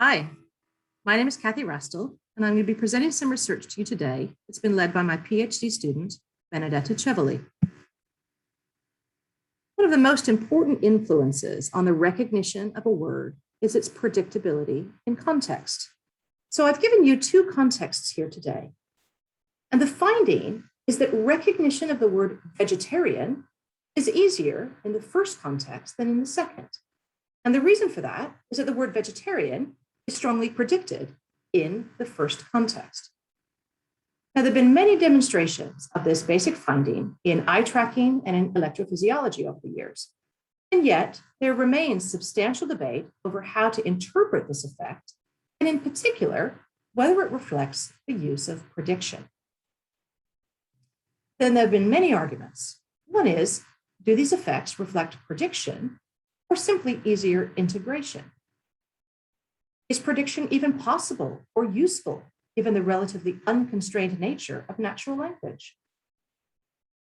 Hi, my name is Kathy Rastel, and I'm going to be presenting some research to you today that's been led by my PhD student, Benedetta Cevoli. One of the most important influences on the recognition of a word is its predictability in context. So I've given you two contexts here today. And the finding is that recognition of the word vegetarian is easier in the first context than in the second. And the reason for that is that the word vegetarian is strongly predicted in the first context. Now, there have been many demonstrations of this basic finding in eye tracking and in electrophysiology over the years. And yet, there remains substantial debate over how to interpret this effect, and in particular, whether it reflects the use of prediction. Then there have been many arguments. One is, do these effects reflect prediction or simply easier integration? Is prediction even possible or useful given the relatively unconstrained nature of natural language?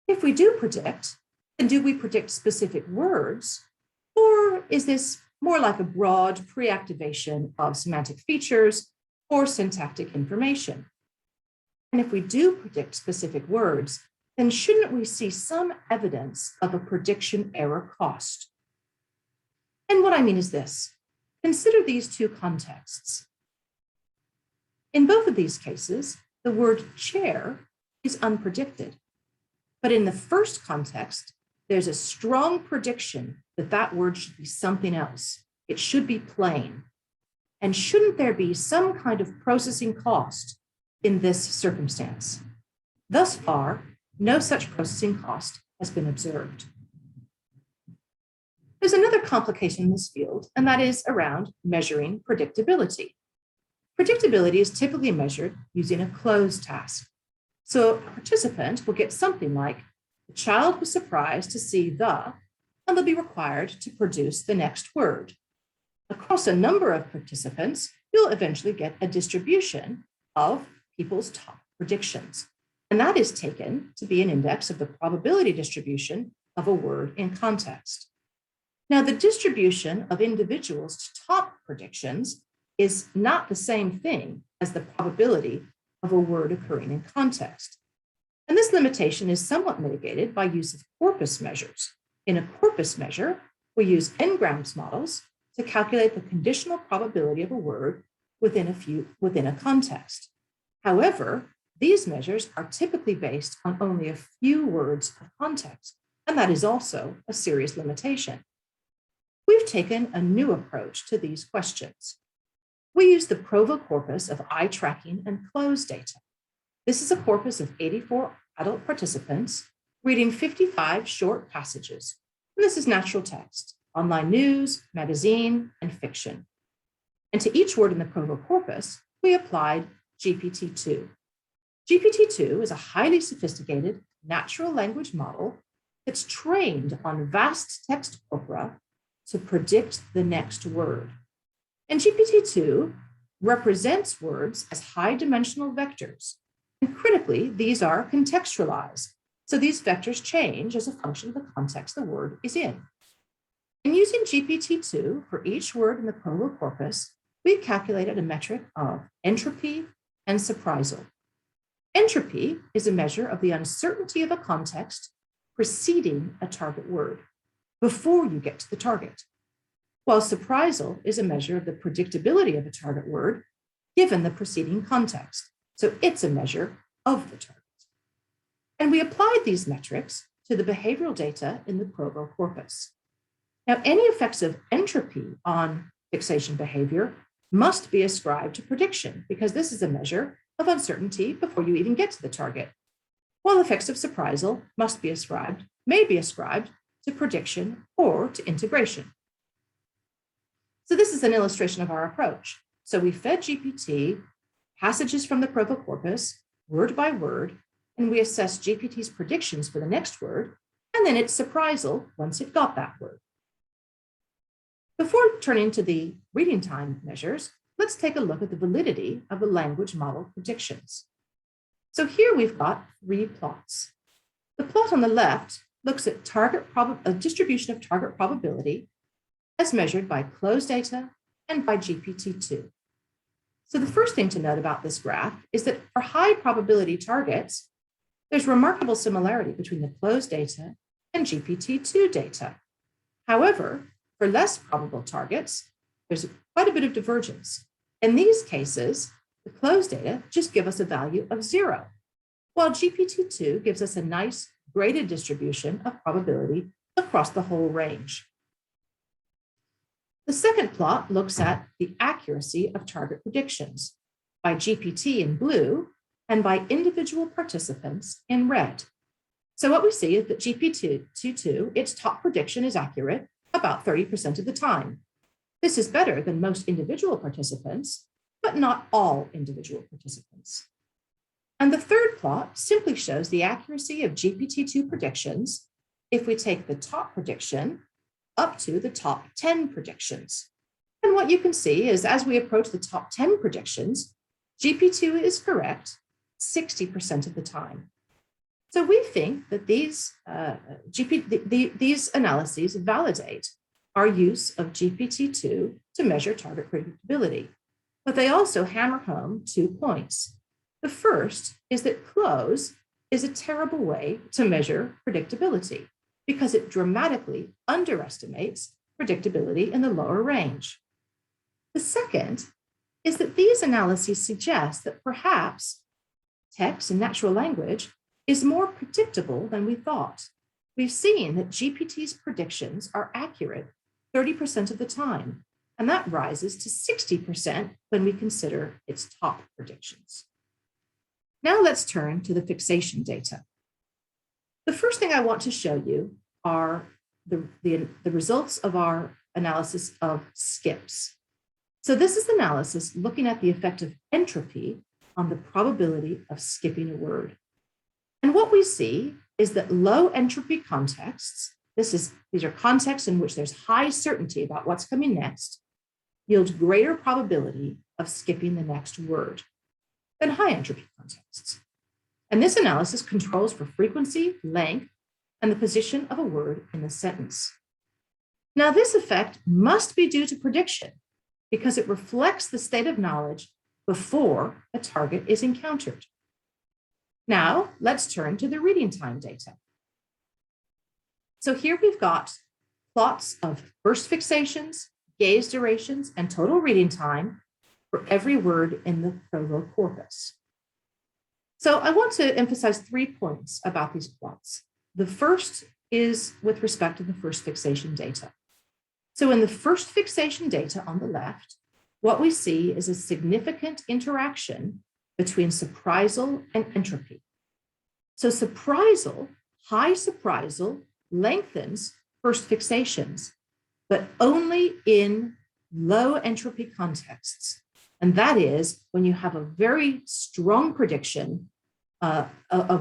If we do predict, then do we predict specific words, or is this more like a broad pre-activation of semantic features or syntactic information? And if we do predict specific words, then shouldn't we see some evidence of a prediction error cost? And what I mean is this. Consider these two contexts. In both of these cases, the word chair is unpredicted. But in the first context, there's a strong prediction that that word should be something else. It should be plain. And shouldn't there be some kind of processing cost in this circumstance? Thus far, no such processing cost has been observed. There's another complication in this field, and that is around measuring predictability. Predictability is typically measured using a closed task. So a participant will get something like, the child was surprised to see the, and they'll be required to produce the next word. Across a number of participants, you'll eventually get a distribution of people's top predictions. And that is taken to be an index of the probability distribution of a word in context. Now, the distribution of individuals to top predictions is not the same thing as the probability of a word occurring in context. And this limitation is somewhat mitigated by use of corpus measures. In a corpus measure, we use n-grams models to calculate the conditional probability of a word within a context. However, these measures are typically based on only a few words of context, and that is also a serious limitation. We've taken a new approach to these questions. We use the Provo corpus of eye tracking and close data. This is a corpus of 84 adult participants reading 55 short passages. And this is natural text, online news, magazine, and fiction. And to each word in the Provo corpus, we applied GPT-2. GPT-2 is a highly sophisticated natural language model that's trained on vast text corpora to predict the next word. And GPT-2 represents words as high-dimensional vectors. And critically, these are contextualized. So these vectors change as a function of the context the word is in. And using GPT-2 for each word in the Provo corpus, we calculated a metric of entropy and surprisal. Entropy is a measure of the uncertainty of a context preceding a target word, before you get to the target, while surprisal is a measure of the predictability of a target word given the preceding context. So it's a measure of the target. And we applied these metrics to the behavioral data in the Provo corpus. Now, any effects of entropy on fixation behavior must be ascribed to prediction because this is a measure of uncertainty before you even get to the target, while effects of surprisal may be ascribed to prediction or to integration. So this is an illustration of our approach. So we fed GPT passages from the Provo corpus, word by word, and we assessed GPT's predictions for the next word, and then its surprisal once it got that word. Before turning to the reading time measures, let's take a look at the validity of the language model predictions. So here we've got three plots. The plot on the left looks at a distribution of target probability as measured by closed data and by GPT-2. So the first thing to note about this graph is that for high probability targets, there's remarkable similarity between the closed data and GPT-2 data. However, for less probable targets, there's quite a bit of divergence. In these cases, the closed data just give us a value of 0, while GPT-2 gives us a nice graded distribution of probability across the whole range. The second plot looks at the accuracy of target predictions by GPT in blue and by individual participants in red. So what we see is that GPT-2, its top prediction is accurate about 30% of the time. This is better than most individual participants, but not all individual participants. And the third plot simply shows the accuracy of GPT-2 predictions if we take the top prediction up to the top 10 predictions. And what you can see is as we approach the top 10 predictions, GPT-2 is correct 60% of the time. So we think that these analyses validate our use of GPT-2 to measure target predictability, but they also hammer home 2 points. The first is that close is a terrible way to measure predictability because it dramatically underestimates predictability in the lower range. The second is that these analyses suggest that perhaps text and natural language is more predictable than we thought. We've seen that GPT's predictions are accurate 30% of the time, and that rises to 60% when we consider its top predictions. Now let's turn to the fixation data. The first thing I want to show you are the results of our analysis of skips. So this is analysis looking at the effect of entropy on the probability of skipping a word. And what we see is that low entropy contexts, these are contexts in which there's high certainty about what's coming next, yield greater probability of skipping the next word than high entropy contexts. And this analysis controls for frequency, length, and the position of a word in the sentence. Now, this effect must be due to prediction because it reflects the state of knowledge before a target is encountered. Now, let's turn to the reading time data. So here we've got plots of burst fixations, gaze durations, and total reading time for every word in the proto-corpus. So I want to emphasize 3 points about these plots. The first is with respect to the first fixation data. So in the first fixation data on the left, what we see is a significant interaction between surprisal and entropy. So high surprisal lengthens first fixations, but only in low entropy contexts. And that is when you have a very strong prediction of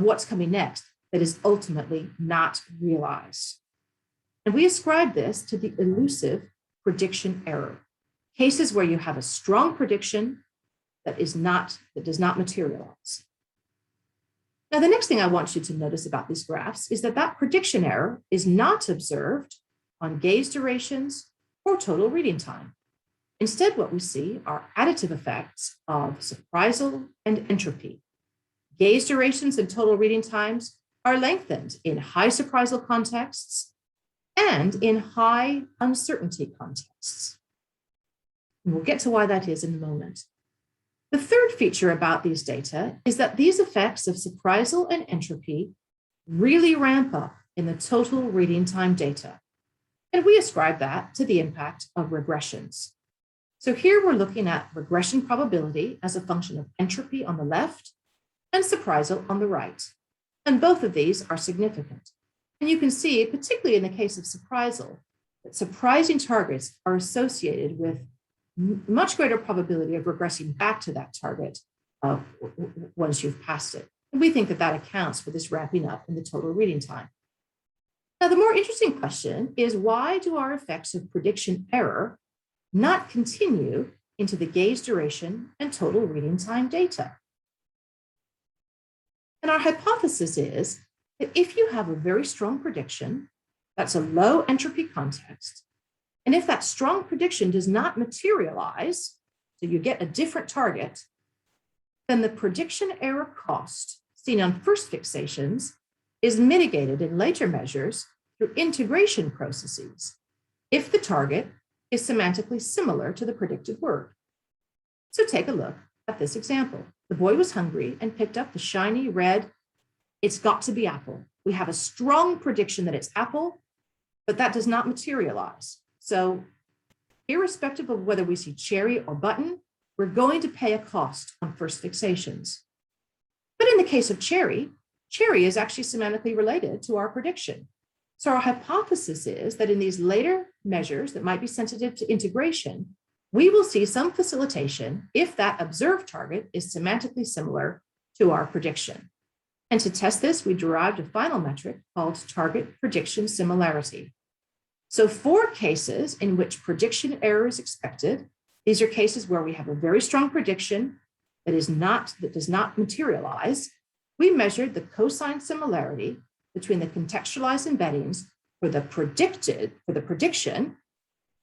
what's coming next that is ultimately not realized. And we ascribe this to the elusive prediction error, cases where you have a strong prediction that does not materialize. Now, the next thing I want you to notice about these graphs is that prediction error is not observed on gaze durations or total reading time. Instead, what we see are additive effects of surprisal and entropy. Gaze durations and total reading times are lengthened in high surprisal contexts and in high uncertainty contexts. And we'll get to why that is in a moment. The third feature about these data is that these effects of surprisal and entropy really ramp up in the total reading time data. And we ascribe that to the impact of regressions. So here we're looking at regression probability as a function of entropy on the left and surprisal on the right. And both of these are significant. And you can see, particularly in the case of surprisal, that surprising targets are associated with much greater probability of regressing back to that target once you've passed it. And we think that accounts for this ramping up in the total reading time. Now, the more interesting question is, why do our effects of prediction error not continue into the gaze duration and total reading time data? And our hypothesis is that if you have a very strong prediction, that's a low entropy context, and if that strong prediction does not materialize, so you get a different target, then the prediction error cost seen on first fixations is mitigated in later measures through integration processes if the target is semantically similar to the predicted word. So take a look at this example. The boy was hungry and picked up the shiny red, "It's got to be apple." We have a strong prediction that it's apple, but that does not materialize. So irrespective of whether we see cherry or button, we're going to pay a cost on first fixations. But in the case of cherry is actually semantically related to our prediction. So our hypothesis is that in these later measures that might be sensitive to integration, we will see some facilitation if that observed target is semantically similar to our prediction. And to test this, we derived a final metric called target prediction similarity. So for cases in which prediction error is expected, these are cases where we have a very strong prediction that does not materialize. We measured the cosine similarity between the contextualized embeddings for the prediction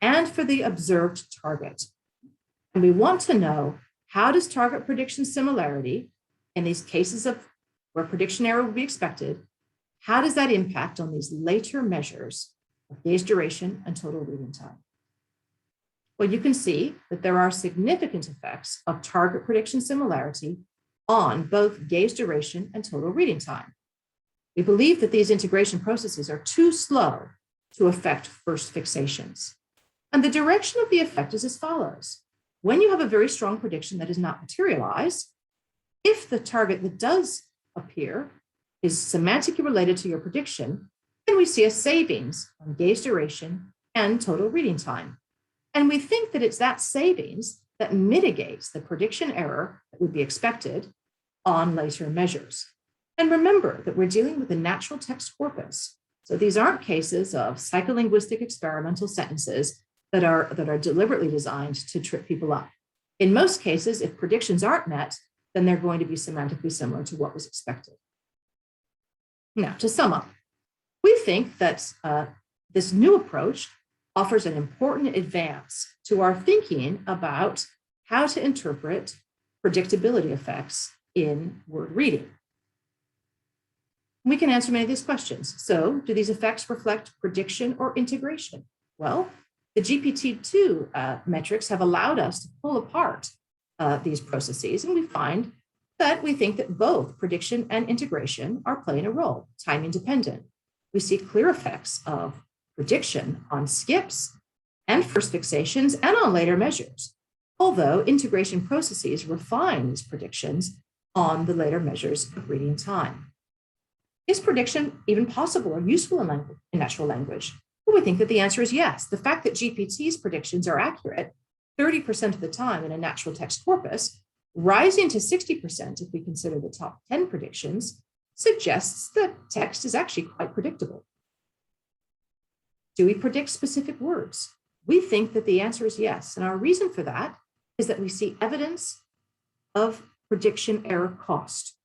and for the observed target. And we want to know, how does target prediction similarity in these cases of where prediction error would be expected, how does that impact on these later measures of gaze duration and total reading time? Well, you can see that there are significant effects of target prediction similarity on both gaze duration and total reading time. We believe that these integration processes are too slow to affect first fixations. And the direction of the effect is as follows. When you have a very strong prediction that is not materialized, if the target that does appear is semantically related to your prediction, then we see a savings on gaze duration and total reading time. And we think that it's that savings that mitigates the prediction error that would be expected on later measures. And remember that we're dealing with a natural text corpus. So these aren't cases of psycholinguistic experimental sentences that are deliberately designed to trip people up. In most cases, if predictions aren't met, then they're going to be semantically similar to what was expected. Now, to sum up, we think that this new approach offers an important advance to our thinking about how to interpret predictability effects in word reading. We can answer many of these questions. So, do these effects reflect prediction or integration? Well, the GPT-2 metrics have allowed us to pull apart these processes, and we find that we think that both prediction and integration are playing a role, time independent. We see clear effects of prediction on skips and first fixations and on later measures, although integration processes refine these predictions on the later measures of reading time. Is prediction even possible or useful in natural language? Well, we think that the answer is yes. The fact that GPT's predictions are accurate 30% of the time in a natural text corpus, rising to 60% if we consider the top 10 predictions, suggests that text is actually quite predictable. Do we predict specific words? We think that the answer is yes. And our reason for that is that we see evidence of prediction error cost.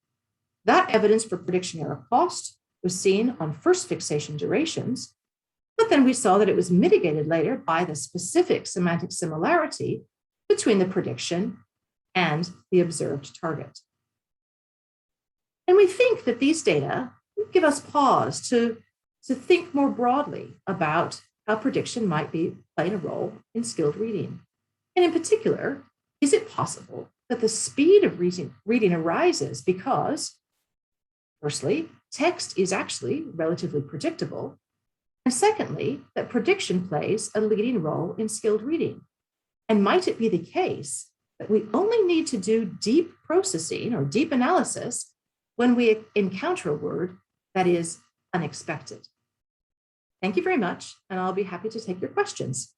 That evidence for prediction error cost was seen on first fixation durations, but then we saw that it was mitigated later by the specific semantic similarity between the prediction and the observed target. And we think that these data give us pause to think more broadly about how prediction might be playing a role in skilled reading. And in particular, is it possible that the speed of reading arises because, firstly, text is actually relatively predictable, and secondly, that prediction plays a leading role in skilled reading? And might it be the case that we only need to do deep processing or deep analysis when we encounter a word that is unexpected? Thank you very much, and I'll be happy to take your questions.